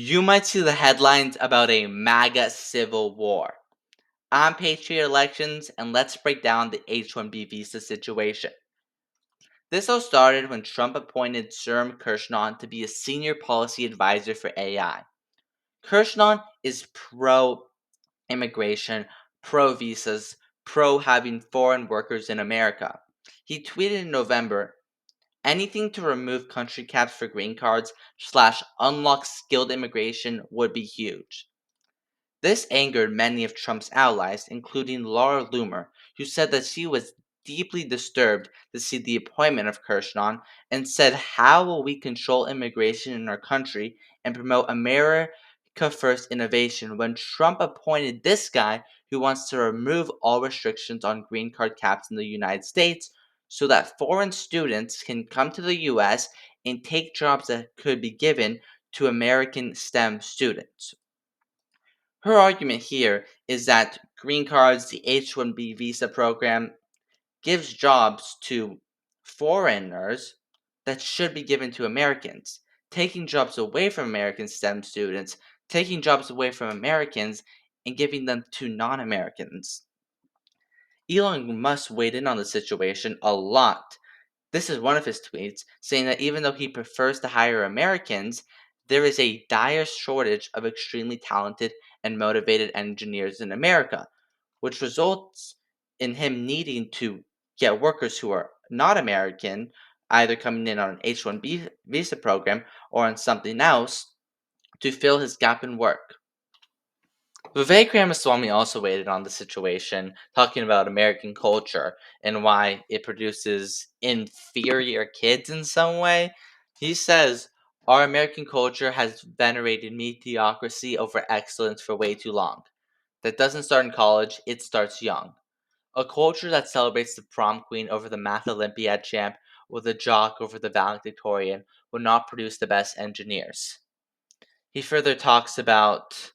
You might see the headlines about a MAGA Civil War. I'm Patriot Elections, and let's break down the H1B visa situation. This all started when Trump appointed Serm Kirshner to be a senior policy advisor for AI. Kirshner is pro immigration, pro visas, pro having foreign workers in America. He tweeted in November, anything to remove country caps for green cards / unlock skilled immigration would be huge. This angered many of Trump's allies, including Laura Loomer, who said that she was deeply disturbed to see the appointment of Kirshner and said, how will we control immigration in our country and promote America First innovation when Trump appointed this guy who wants to remove all restrictions on green card caps in the United States so that foreign students can come to the US and take jobs that could be given to American STEM students? Her argument here is that green cards, the H1B visa program, gives jobs to foreigners that should be given to Americans, taking jobs away from American STEM students, taking jobs away from Americans, and giving them to non Americans. Elon Musk weighed in on the situation a lot. This is one of his tweets, saying that even though he prefers to hire Americans, there is a dire shortage of extremely talented and motivated engineers in America, which results in him needing to get workers who are not American, either coming in on an H1B visa program or on something else, to fill his gap in work. Vivek Ramaswamy also weighed in on the situation, talking about American culture and why it produces inferior kids in some way. He says, our American culture has venerated mediocrity over excellence for way too long. That doesn't start in college, it starts young. A culture that celebrates the prom queen over the math Olympiad champ or the jock over the valedictorian will not produce the best engineers. He further talks about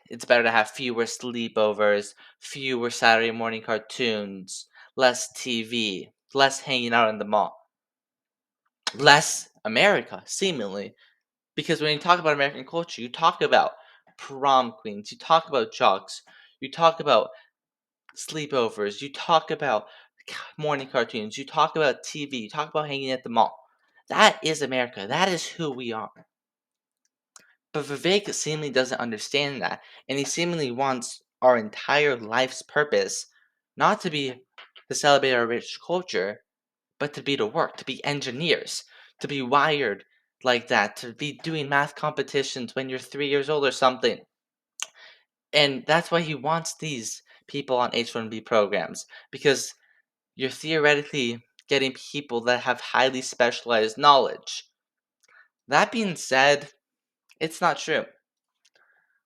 it's better to have fewer sleepovers, fewer Saturday morning cartoons, less TV, less hanging out in the mall, less America, seemingly. Because when you talk about American culture, you talk about prom queens, you talk about jocks, you talk about sleepovers, you talk about morning cartoons, you talk about TV, you talk about hanging at the mall. That is America. That is who we are. But Vivek seemingly doesn't understand that, and he seemingly wants our entire life's purpose not to be to celebrate our rich culture, but to be to work, to be engineers, to be wired like that, to be doing math competitions when you're 3 years old or something. And that's why he wants these people on H1B programs, because you're theoretically getting people that have highly specialized knowledge. That being said, it's not true.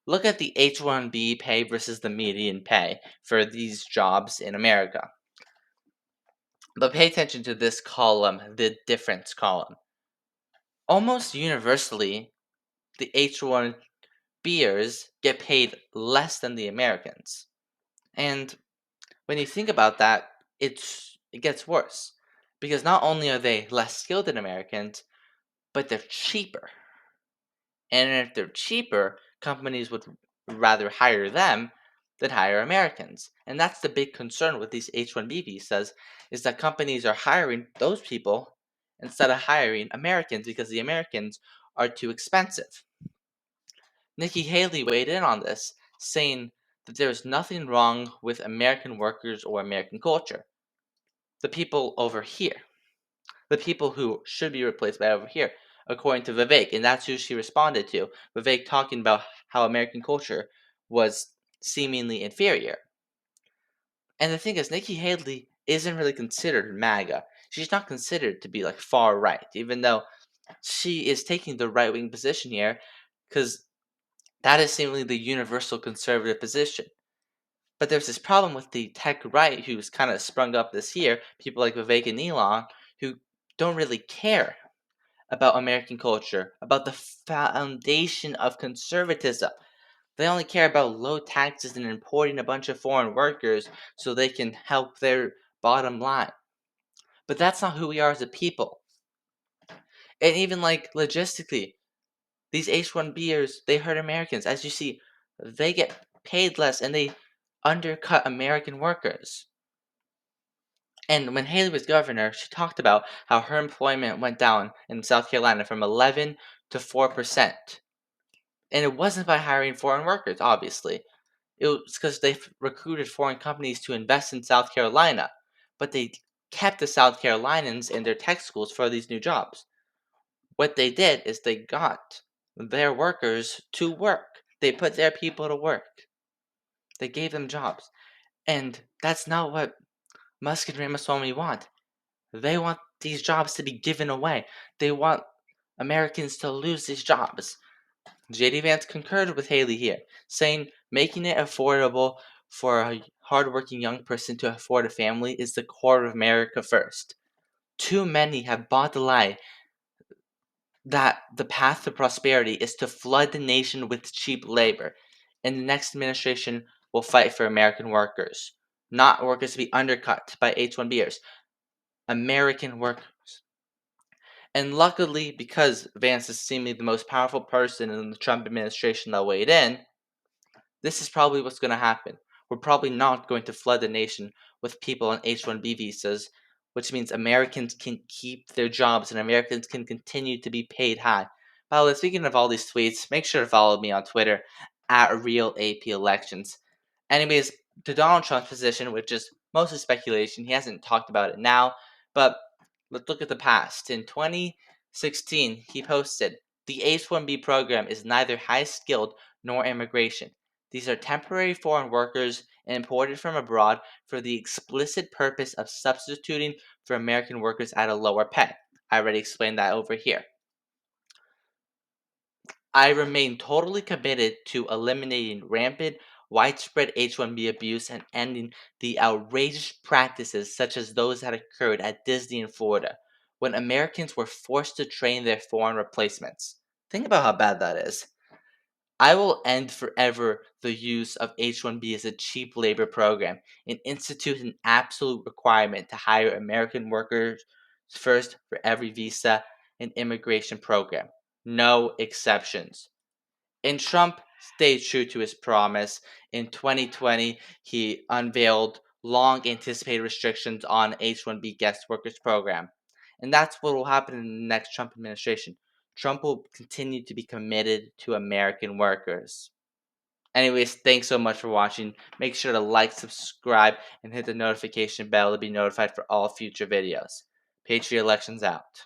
Look at the H1B pay versus the median pay for these jobs in America. But pay attention to this column, the difference column. Almost universally, the H1Bers get paid less than the Americans. And when you think about that, it gets worse. Because not only are they less skilled than Americans, but they're cheaper. And if they're cheaper, companies would rather hire them than hire Americans. And that's the big concern with these H1B visas is that companies are hiring those people instead of hiring Americans because the Americans are too expensive. Nikki Haley weighed in on this, saying that there is nothing wrong with American workers or American culture. The people over here, the people who should be replaced by over here, according to Vivek, and that's who she responded to. Vivek talking about how American culture was seemingly inferior. And the thing is, Nikki Haley isn't really considered MAGA. She's not considered to be like far right, even though she is taking the right wing position here, because that is seemingly the universal conservative position. But there's this problem with the tech right who's kind of sprung up this year, people like Vivek and Elon, who don't really care about American culture, about the foundation of conservatism. They only care about low taxes and importing a bunch of foreign workers so they can help their bottom line. But that's not who we are as a people. And even like logistically, These H1Bers, they hurt Americans. As you see, they get paid less and they undercut American workers. And when Haley was governor, she talked about how her employment went down in South Carolina from 11 to 4%. And it wasn't by hiring foreign workers, obviously. It was because they recruited foreign companies to invest in South Carolina. But they kept the South Carolinians in their tech schools for these new jobs. What they did is they got their workers to work. They put their people to work. They gave them jobs. And that's not what Musk and Ramaswamy want. They want these jobs to be given away. They want Americans to lose these jobs. JD Vance concurred with Haley here, saying making it affordable for a hardworking young person to afford a family is the core of America first. Too many have bought the lie that the path to prosperity is to flood the nation with cheap labor, and the next administration will fight for American workers, not workers to be undercut by H1Bers, American workers. And luckily, because Vance is seemingly the most powerful person in the Trump administration that weighed in, this is probably what's going to happen. We're probably not going to flood the nation with people on H1B visas, which means Americans can keep their jobs and Americans can continue to be paid high. By the way, speaking of all these tweets, make sure to follow me on Twitter at RealAPElections. Anyways, to Donald Trump's position, which is mostly speculation, he hasn't talked about it now, but let's look at the past. In 2016, he posted, "The H1B program is neither high skilled nor immigration. These are temporary foreign workers imported from abroad for the explicit purpose of substituting for American workers at a lower pay." I already explained that over here. I remain totally committed to eliminating rampant, widespread H1B abuse and ending the outrageous practices such as those that occurred at Disney in Florida, when Americans were forced to train their foreign replacements. Think about how bad that is. I will end forever the use of H1B as a cheap labor program and institute an absolute requirement to hire American workers first for every visa and immigration program. No exceptions. And Trump stayed true to his promise. In 2020, he unveiled long anticipated restrictions on H1B guest workers program. And that's what will happen in the next Trump administration. Trump will continue to be committed to American workers. Anyways, thanks so much for watching. Make sure to like, subscribe, and hit the notification bell to be notified for all future videos. Patriot Elections out.